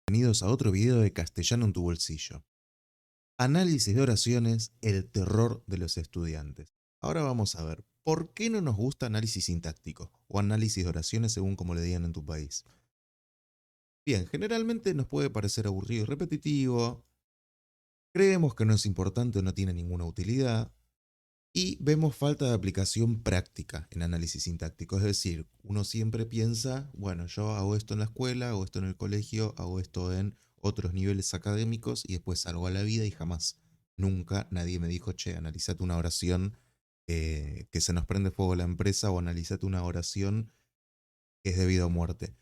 Bienvenidos a otro video de Castellano en tu bolsillo. Análisis de oraciones, el terror de los estudiantes. Ahora vamos a ver, ¿por qué no nos gusta análisis sintáctico o análisis de oraciones según como le digan en tu país? Bien, generalmente nos puede parecer aburrido y repetitivo, creemos que no es importante o no tiene ninguna utilidad, y vemos falta de aplicación práctica en análisis sintáctico. Es decir, uno siempre piensa, bueno, yo hago esto en la escuela, hago esto en el colegio, hago esto en otros niveles académicos y después salgo a la vida y jamás, nunca nadie me dijo, che, analízate una oración que se nos prende fuego la empresa o analízate una oración que es de vida o muerte.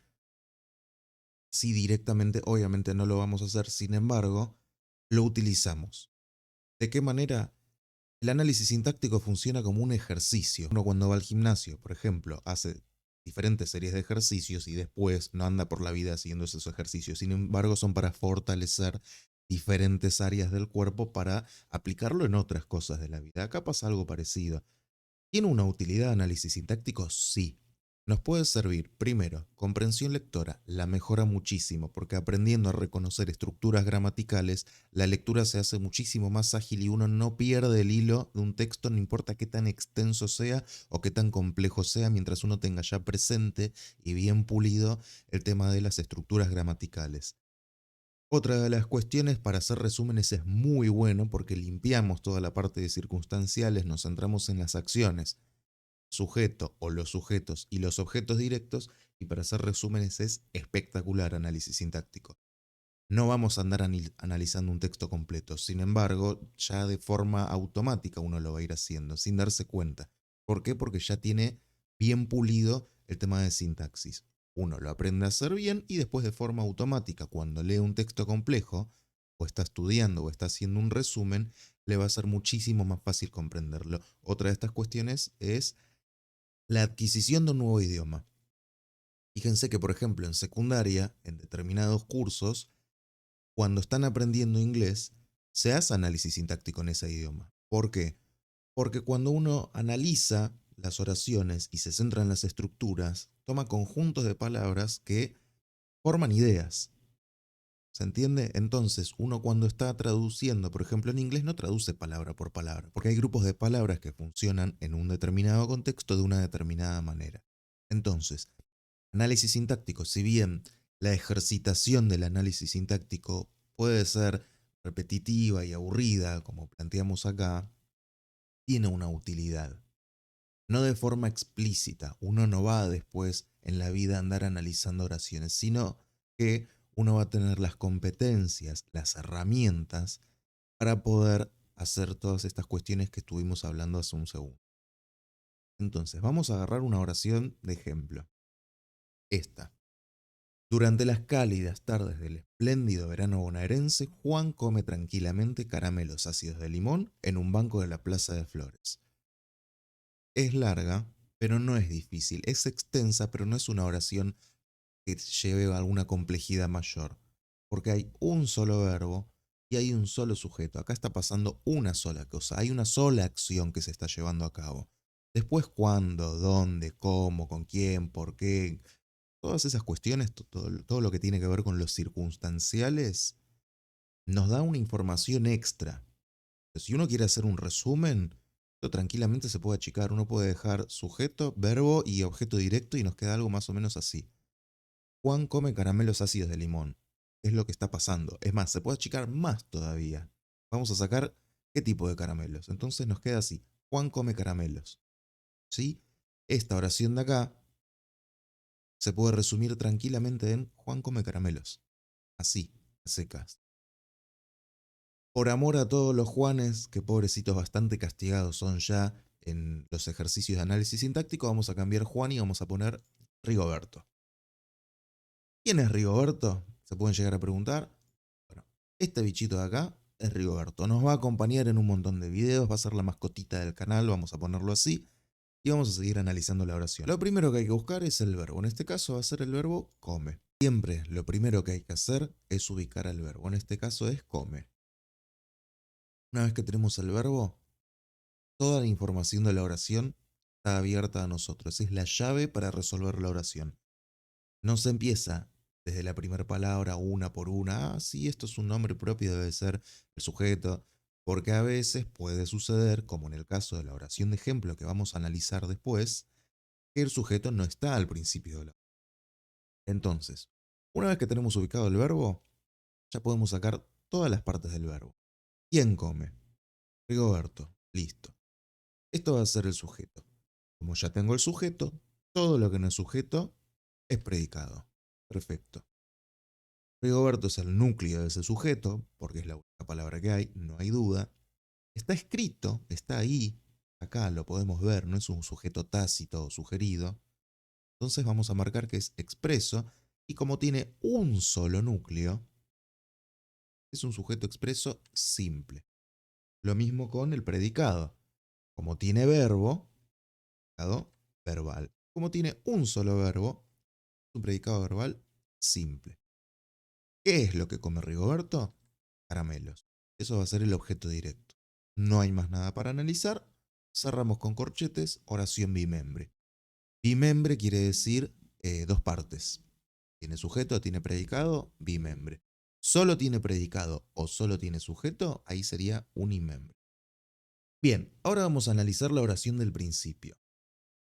Sí, directamente, obviamente no lo vamos a hacer, sin embargo, lo utilizamos. ¿De qué manera? El análisis sintáctico funciona como un ejercicio. Uno cuando va al gimnasio, por ejemplo, hace diferentes series de ejercicios y después no anda por la vida haciendo esos ejercicios. Sin embargo, son para fortalecer diferentes áreas del cuerpo para aplicarlo en otras cosas de la vida. Acá pasa algo parecido. ¿Tiene una utilidad análisis sintáctico? Sí. Nos puede servir, primero, comprensión lectora, la mejora muchísimo, porque aprendiendo a reconocer estructuras gramaticales, la lectura se hace muchísimo más ágil y uno no pierde el hilo de un texto, no importa qué tan extenso sea o qué tan complejo sea, mientras uno tenga ya presente y bien pulido el tema de las estructuras gramaticales. Otra de las cuestiones para hacer resúmenes es muy bueno porque limpiamos toda la parte de circunstanciales, nos centramos en las acciones, sujeto o los sujetos y los objetos directos, y para hacer resúmenes es espectacular análisis sintáctico. No vamos a andar analizando un texto completo, sin embargo, ya de forma automática uno lo va a ir haciendo, sin darse cuenta. ¿Por qué? Porque ya tiene bien pulido el tema de sintaxis. Uno lo aprende a hacer bien y después de forma automática, cuando lee un texto complejo, o está estudiando o está haciendo un resumen, le va a ser muchísimo más fácil comprenderlo. Otra de estas cuestiones es la adquisición de un nuevo idioma. Fíjense que, por ejemplo, en secundaria, en determinados cursos, cuando están aprendiendo inglés, se hace análisis sintáctico en ese idioma. ¿Por qué? Porque cuando uno analiza las oraciones y se centra en las estructuras, toma conjuntos de palabras que forman ideas. ¿Se entiende? Entonces, uno cuando está traduciendo, por ejemplo, en inglés, no traduce palabra por palabra, porque hay grupos de palabras que funcionan en un determinado contexto de una determinada manera. Entonces, análisis sintáctico, si bien la ejercitación del análisis sintáctico puede ser repetitiva y aburrida, como planteamos acá, tiene una utilidad. No de forma explícita, uno no va después en la vida a andar analizando oraciones, sino que uno va a tener las competencias, las herramientas para poder hacer todas estas cuestiones que estuvimos hablando hace un segundo. Entonces, vamos a agarrar una oración de ejemplo. Esta. Durante las cálidas tardes del espléndido verano bonaerense, Juan come tranquilamente caramelos ácidos de limón en un banco de la Plaza de Flores. Es larga, pero no es difícil. Es extensa, pero no es una oración que lleve a alguna complejidad mayor, porque hay un solo verbo y hay un solo sujeto. Acá está pasando una sola cosa, hay una sola acción que se está llevando a cabo. Después, cuándo, dónde, cómo, con quién, por qué, todas esas cuestiones, todo lo que tiene que ver con los circunstanciales, nos da una información extra. Si uno quiere hacer un resumen, esto tranquilamente se puede achicar. Uno puede dejar sujeto, verbo y objeto directo y nos queda algo más o menos así. Juan come caramelos ácidos de limón. Es lo que está pasando. Es más, se puede achicar más todavía. Vamos a sacar qué tipo de caramelos. Entonces nos queda así. Juan come caramelos. ¿Sí? Esta oración de acá se puede resumir tranquilamente en Juan come caramelos. Así, a secas. Por amor a todos los Juanes, que pobrecitos bastante castigados son ya en los ejercicios de análisis sintáctico, vamos a cambiar Juan y vamos a poner Rigoberto. ¿Quién es Rigoberto? Se pueden llegar a preguntar. Bueno, este bichito de acá es Rigoberto. Nos va a acompañar en un montón de videos, va a ser la mascotita del canal, vamos a ponerlo así. Y vamos a seguir analizando la oración. Lo primero que hay que buscar es el verbo. En este caso va a ser el verbo come. Siempre lo primero que hay que hacer es ubicar al verbo. En este caso es come. Una vez que tenemos el verbo, toda la información de la oración está abierta a nosotros. Es la llave para resolver la oración. No se empieza desde la primera palabra, una por una. Ah, sí, esto es un nombre propio, debe ser el sujeto. Porque a veces puede suceder, como en el caso de la oración de ejemplo que vamos a analizar después, que el sujeto no está al principio de la oración. Entonces, una vez que tenemos ubicado el verbo, ya podemos sacar todas las partes del verbo. ¿Quién come? Rigoberto. Listo. Esto va a ser el sujeto. Como ya tengo el sujeto, todo lo que no es sujeto es predicado. Perfecto. Rigoberto es el núcleo de ese sujeto, porque es la única palabra que hay, no hay duda. Está escrito, está ahí, acá lo podemos ver, no es un sujeto tácito o sugerido. Entonces vamos a marcar que es expreso, y como tiene un solo núcleo, es un sujeto expreso simple. Lo mismo con el predicado. Como tiene verbo, predicado verbal. Como tiene un solo verbo, es un predicado verbal simple. ¿Qué es lo que come Rigoberto? Caramelos. Eso va a ser el objeto directo. No hay más nada para analizar. Cerramos con corchetes, oración bimembre. Bimembre quiere decir dos partes. Tiene sujeto, tiene predicado, bimembre. Solo tiene predicado o solo tiene sujeto, ahí sería unimembre. Bien, ahora vamos a analizar la oración del principio,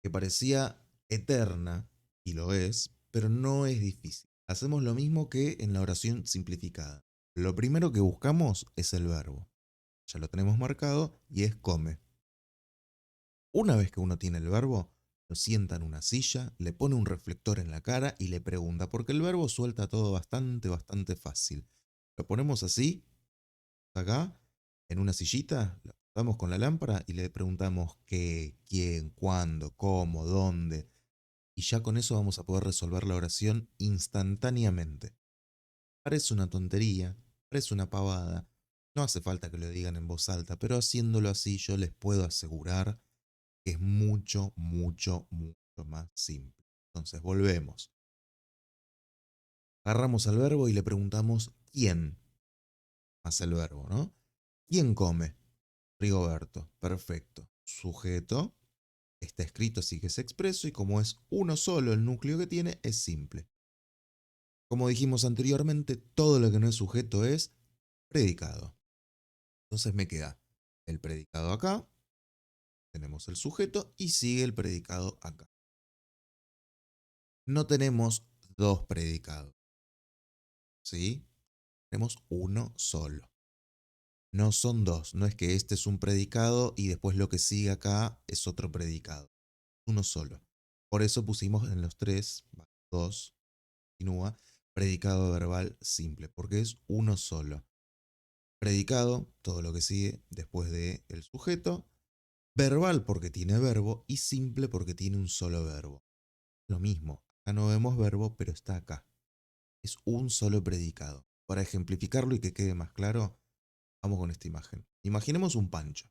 que parecía eterna, y lo es, pero no es difícil. Hacemos lo mismo que en la oración simplificada. Lo primero que buscamos es el verbo. Ya lo tenemos marcado y es come. Una vez que uno tiene el verbo, lo sienta en una silla, le pone un reflector en la cara y le pregunta, porque el verbo suelta todo bastante fácil. Lo ponemos así, acá, en una sillita, lo damos con la lámpara y le preguntamos qué, quién, cuándo, cómo, dónde. Y ya con eso vamos a poder resolver la oración instantáneamente. Parece una tontería, parece una pavada, no hace falta que lo digan en voz alta, pero haciéndolo así yo les puedo asegurar que es mucho más simple. Entonces volvemos. Agarramos al verbo y le preguntamos quién, más el verbo, ¿no? ¿Quién come? Rigoberto. Perfecto. Sujeto. Está escrito así que es expreso y como es uno solo el núcleo que tiene, es simple. Como dijimos anteriormente, todo lo que no es sujeto es predicado. Entonces me queda el predicado acá, tenemos el sujeto y sigue el predicado acá. No tenemos dos predicados, ¿sí? Tenemos uno solo. No son dos, no es que este es un predicado y después lo que sigue acá es otro predicado. Uno solo. Por eso pusimos en los tres, dos, continúa, predicado verbal simple, porque es uno solo. Predicado, todo lo que sigue después del sujeto. Verbal porque tiene verbo y simple porque tiene un solo verbo. Lo mismo, acá no vemos verbo, pero está acá. Es un solo predicado. Para ejemplificarlo y que quede más claro, vamos con esta imagen. Imaginemos un pancho.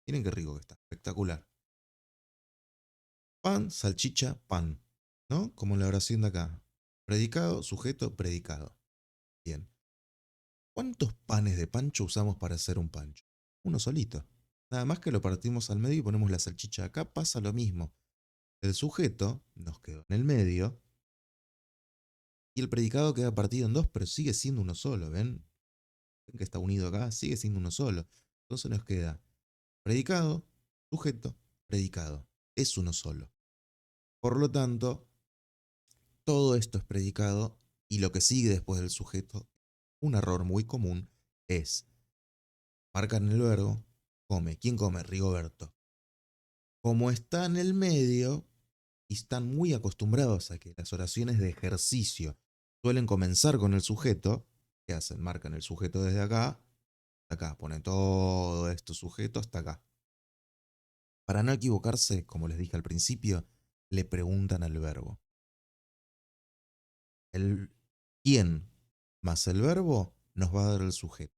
Miren qué rico que está, espectacular. Pan, salchicha, pan. ¿No? Como en la oración de acá. Predicado, sujeto, predicado. Bien. ¿Cuántos panes de pancho usamos para hacer un pancho? Uno solito. Nada más que lo partimos al medio y ponemos la salchicha acá, pasa lo mismo. El sujeto nos quedó en el medio y el predicado queda partido en dos, pero sigue siendo uno solo, ¿ven? ¿Ven que está unido acá? Sigue siendo uno solo. Entonces nos queda predicado, sujeto, predicado. Es uno solo. Por lo tanto, todo esto es predicado y lo que sigue después del sujeto, un error muy común, es marcar en el verbo, come. ¿Quién come? Rigoberto. Como está en el medio y están muy acostumbrados a que las oraciones de ejercicio suelen comenzar con el sujeto, ¿qué hacen? Marcan el sujeto desde acá, acá, ponen todo esto sujeto hasta acá. Para no equivocarse, como les dije al principio, le preguntan al verbo. El quién más el verbo nos va a dar el sujeto.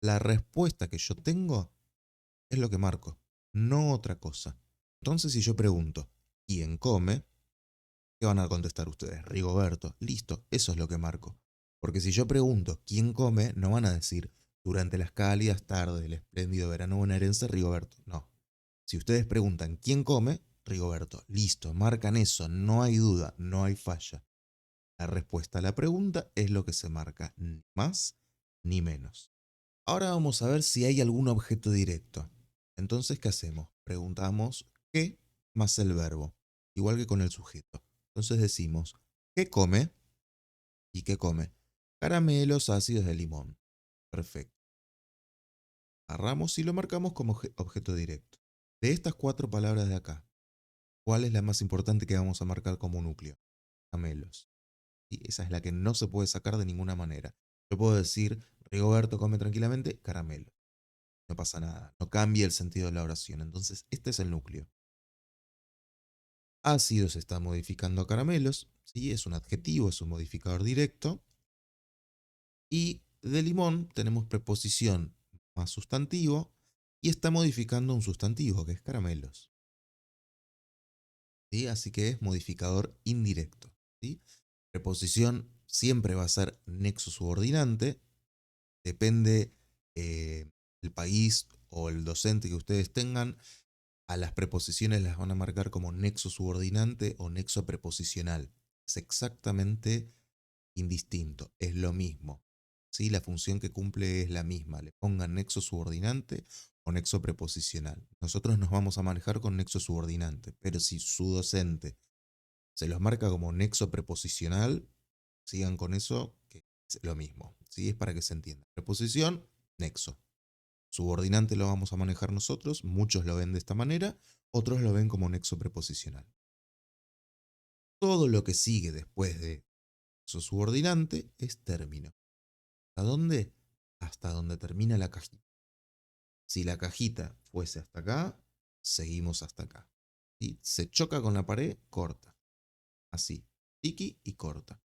La respuesta que yo tengo es lo que marco, no otra cosa. Entonces, si yo pregunto, ¿quién come? ¿Qué van a contestar ustedes? Rigoberto. Listo, eso es lo que marco. Porque si yo pregunto, ¿quién come? No van a decir, durante las cálidas tardes del espléndido verano bonaerense, Rigoberto. No. Si ustedes preguntan, ¿quién come? Rigoberto. Listo, marcan eso, no hay duda, no hay falla. La respuesta a la pregunta es lo que se marca, ni más ni menos. Ahora vamos a ver si hay algún objeto directo. Entonces, ¿qué hacemos? Preguntamos qué más el verbo, igual que con el sujeto. Entonces decimos, ¿qué come? ¿Y qué come? Caramelos ácidos de limón. Perfecto. Agarramos y lo marcamos como objeto directo. De estas 4 palabras de acá, ¿cuál es la más importante que vamos a marcar como núcleo? Caramelos. Y esa es la que no se puede sacar de ninguna manera. Yo puedo decir, Rigoberto come tranquilamente, caramelo. No pasa nada, no cambia el sentido de la oración. Entonces, este es el núcleo. Ácido se está modificando a caramelos, ¿sí? Es un adjetivo, es un modificador directo. Y de limón tenemos preposición más sustantivo y está modificando un sustantivo, que es caramelos. ¿Sí? Así que es modificador indirecto. ¿Sí? Preposición siempre va a ser nexo subordinante, depende el país o el docente que ustedes tengan, a las preposiciones las van a marcar como nexo subordinante o nexo preposicional. Es exactamente indistinto, es lo mismo. ¿Sí? La función que cumple es la misma, le pongan nexo subordinante o nexo preposicional. Nosotros nos vamos a manejar con nexo subordinante, pero si su docente se los marca como nexo preposicional, sigan con eso, que es lo mismo. ¿Sí? Es para que se entienda. Preposición, nexo. Subordinante lo vamos a manejar nosotros, muchos lo ven de esta manera, otros lo ven como nexo preposicional. Todo lo que sigue después de nexo subordinante es término. ¿Hasta dónde? Hasta donde termina la cajita. Si la cajita fuese hasta acá, seguimos hasta acá. ¿Sí? Se choca con la pared, corta. Así, tiki y corta.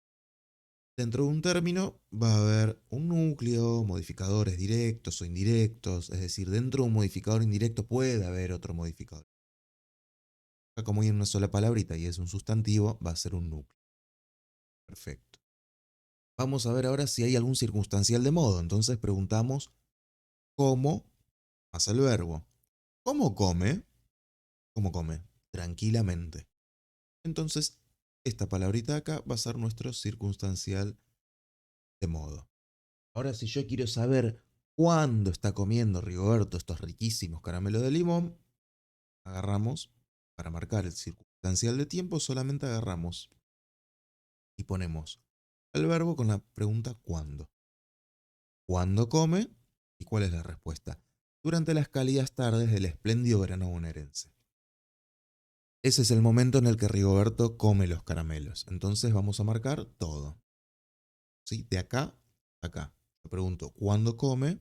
Dentro de un término va a haber un núcleo, modificadores directos o indirectos, es decir, dentro de un modificador indirecto puede haber otro modificador. Como hay una sola palabrita y es un sustantivo, va a ser un núcleo. Perfecto. Vamos a ver ahora si hay algún circunstancial de modo. Entonces preguntamos cómo más el verbo. ¿Cómo come? ¿Cómo come? Tranquilamente. Entonces, esta palabrita de acá va a ser nuestro circunstancial de modo. Ahora, si yo quiero saber cuándo está comiendo Rigoberto estos riquísimos caramelos de limón, agarramos, para marcar el circunstancial de tiempo, solamente agarramos y ponemos el verbo con la pregunta ¿cuándo? ¿Cuándo come? ¿Y cuál es la respuesta? Durante las cálidas tardes del espléndido verano bonaerense. Ese es el momento en el que Rigoberto come los caramelos. Entonces vamos a marcar todo. ¿Sí? De acá a acá. Le pregunto, ¿cuándo come?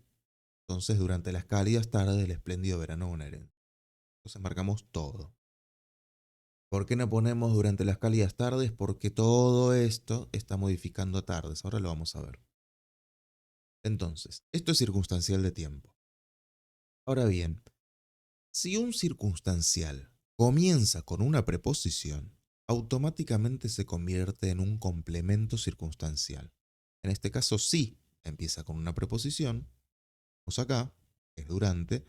Entonces durante las cálidas tardes del espléndido verano bonaerense. Entonces marcamos todo. ¿Por qué no ponemos durante las cálidas tardes? Porque todo esto está modificando tardes. Ahora lo vamos a ver. Entonces, esto es circunstancial de tiempo. Ahora bien, si un circunstancial comienza con una preposición, automáticamente se convierte en un complemento circunstancial. En este caso sí, empieza con una preposición, vamos acá, es durante,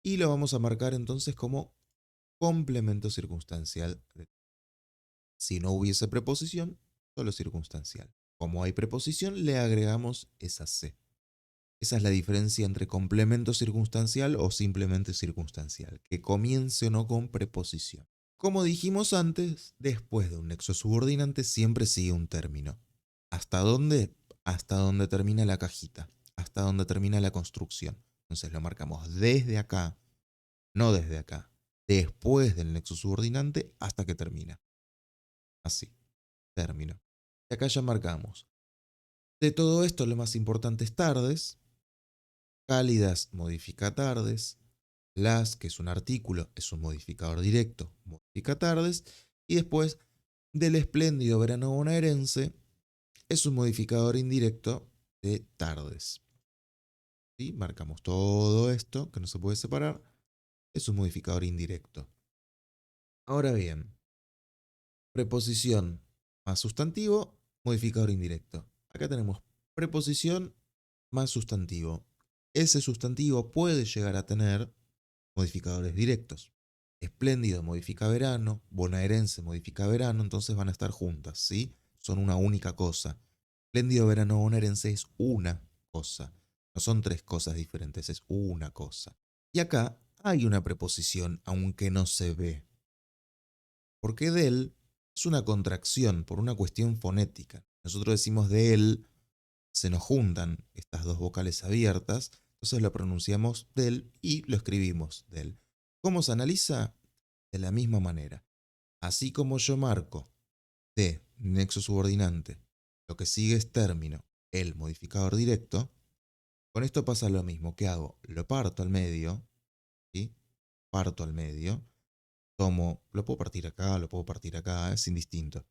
y lo vamos a marcar entonces como complemento circunstancial. Si no hubiese preposición, solo circunstancial. Como hay preposición, le agregamos esa C. Esa es la diferencia entre complemento circunstancial o simplemente circunstancial, que comience o no con preposición. Como dijimos antes, después de un nexo subordinante siempre sigue un término. ¿Hasta dónde? Hasta donde termina la cajita, hasta donde termina la construcción. Entonces lo marcamos desde acá, no desde acá, después del nexo subordinante hasta que termina. Así, término. Y acá ya marcamos. De todo esto lo más importante es tardes. Cálidas modifica tardes. Las, que es un artículo, es un modificador directo, modifica tardes. Y después, del espléndido verano bonaerense, es un modificador indirecto de tardes. ¿Sí? Marcamos todo esto, que no se puede separar, es un modificador indirecto. Ahora bien, preposición más sustantivo, modificador indirecto. Acá tenemos preposición más sustantivo. Ese sustantivo puede llegar a tener modificadores directos. Espléndido modifica verano, bonaerense modifica verano, entonces van a estar juntas, ¿sí? son una única cosa. Espléndido verano bonaerense es una cosa. No son tres cosas diferentes, es una cosa. Y acá hay una preposición, aunque no se ve. Porque del es una contracción por una cuestión fonética. Nosotros decimos de él, se nos juntan estas dos vocales abiertas, entonces lo pronunciamos del y lo escribimos del. ¿Cómo se analiza? De la misma manera. Así como yo marco de nexo subordinante, lo que sigue es término, el modificador directo, con esto pasa lo mismo. ¿Qué hago? Lo parto al medio, ¿sí? Parto al medio, tomo, lo puedo partir acá, es indistinto.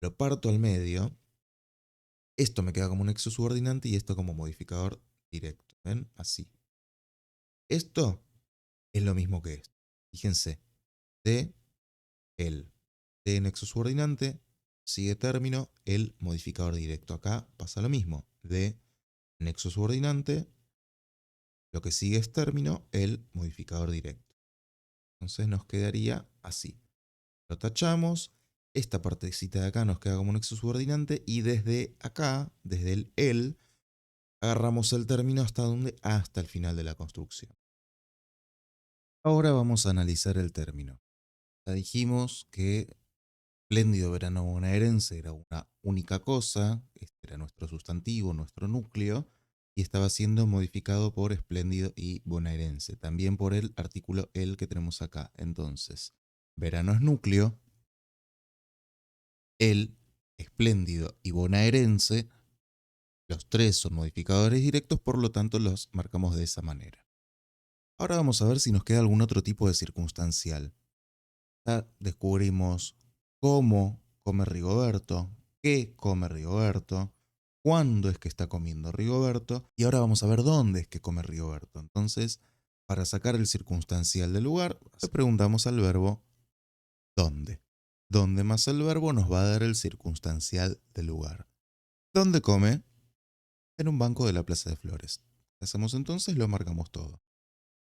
Lo parto al medio, esto me queda como un nexo subordinante y esto como modificador directo. ¿Ven? Así. Esto es lo mismo que esto. Fíjense, de el de nexo subordinante sigue término, el modificador directo. Acá pasa lo mismo. De nexo subordinante, lo que sigue es término, el modificador directo. Entonces nos quedaría así. Lo tachamos. Esta partecita de acá nos queda como nexo subordinante y desde acá, desde el, agarramos el término hasta donde, hasta el final de la construcción. Ahora vamos a analizar el término. Ya dijimos que espléndido verano bonaerense era una única cosa, este era nuestro sustantivo, nuestro núcleo, y estaba siendo modificado por espléndido y bonaerense, también por el artículo el que tenemos acá. Entonces, verano es núcleo, el, espléndido y bonaerense, los tres son modificadores directos, por lo tanto los marcamos de esa manera. Ahora vamos a ver si nos queda algún otro tipo de circunstancial. Ya descubrimos cómo come Rigoberto, qué come Rigoberto, cuándo es que está comiendo Rigoberto, y ahora vamos a ver dónde es que come Rigoberto. Entonces, para sacar el circunstancial del lugar, le preguntamos al verbo dónde. Dónde más el verbo nos va a dar el circunstancial del lugar. ¿Dónde come? En un banco de la Plaza de Flores. ¿Qué hacemos entonces? Lo marcamos todo.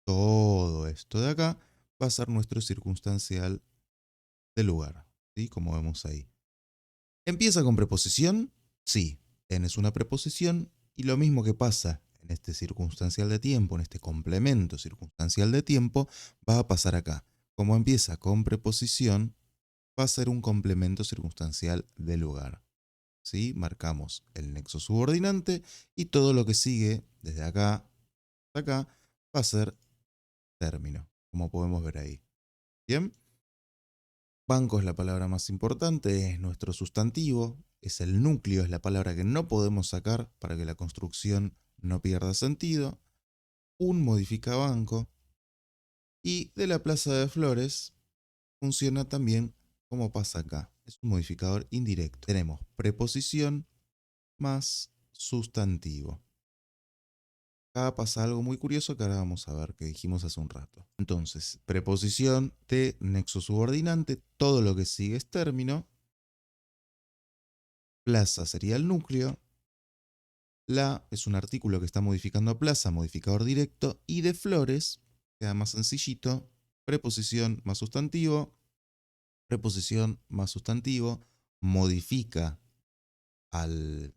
Todo esto de acá va a ser nuestro circunstancial del lugar, ¿sí? Como vemos ahí. ¿Empieza con preposición? Sí, tienes una preposición y lo mismo que pasa en este circunstancial de tiempo, en este complemento circunstancial de tiempo, va a pasar acá. Como empieza con preposición, va a ser un complemento circunstancial de lugar. ¿Sí? Marcamos el nexo subordinante y todo lo que sigue desde acá hasta acá va a ser término, como podemos ver ahí. ¿Bien? Banco es la palabra más importante, es nuestro sustantivo, es el núcleo, es la palabra que no podemos sacar para que la construcción no pierda sentido. Un modifica banco. Y de la Plaza de Flores funciona también como pasa acá. Es un modificador indirecto. Tenemos preposición más sustantivo. Acá pasa algo muy curioso que ahora vamos a ver, que dijimos hace un rato. Entonces, preposición de nexo subordinante, todo lo que sigue es término. Plaza sería el núcleo. La es un artículo que está modificando a plaza, modificador directo. Y de Flores, queda más sencillito, preposición más sustantivo, modifica al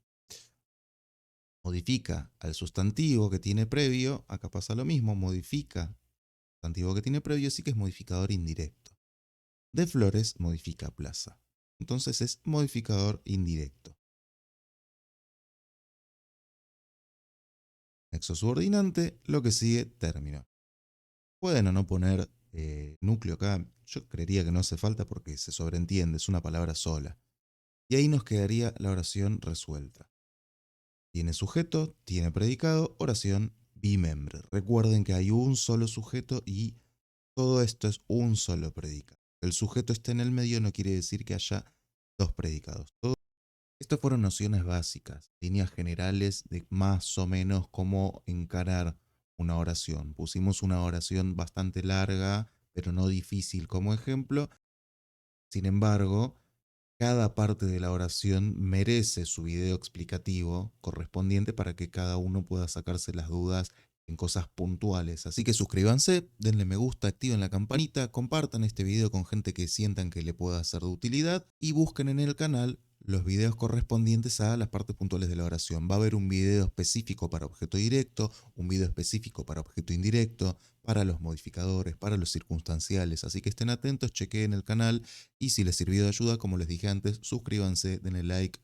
sustantivo que tiene previo, acá pasa lo mismo, modifica al sustantivo que tiene previo, así que es modificador indirecto. De Flores modifica plaza. Entonces es modificador indirecto. Nexo subordinante, lo que sigue, término. Pueden o no poner núcleo acá, yo creería que no hace falta porque se sobreentiende, es una palabra sola. Y ahí nos quedaría la oración resuelta. Tiene sujeto, tiene predicado, oración bimembre. Recuerden que hay un solo sujeto y todo esto es un solo predicado. El sujeto esté en el medio no quiere decir que haya dos predicados. Estas fueron nociones básicas, líneas generales de más o menos cómo encarar una oración. Pusimos una oración bastante larga, pero no difícil como ejemplo. Sin embargo, cada parte de la oración merece su video explicativo correspondiente para que cada uno pueda sacarse las dudas en cosas puntuales. Así que suscríbanse, denle me gusta, activen la campanita, compartan este video con gente que sientan que le pueda ser de utilidad y busquen en el canal los videos correspondientes a las partes puntuales de la oración. Va a haber un video específico para objeto directo, un video específico para objeto indirecto, para los modificadores, para los circunstanciales. Así que estén atentos, chequeen el canal y si les sirvió de ayuda, como les dije antes, suscríbanse, denle like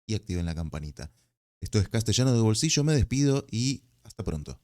y activen la campanita. Esto es Castellano de Bolsillo, me despido y hasta pronto.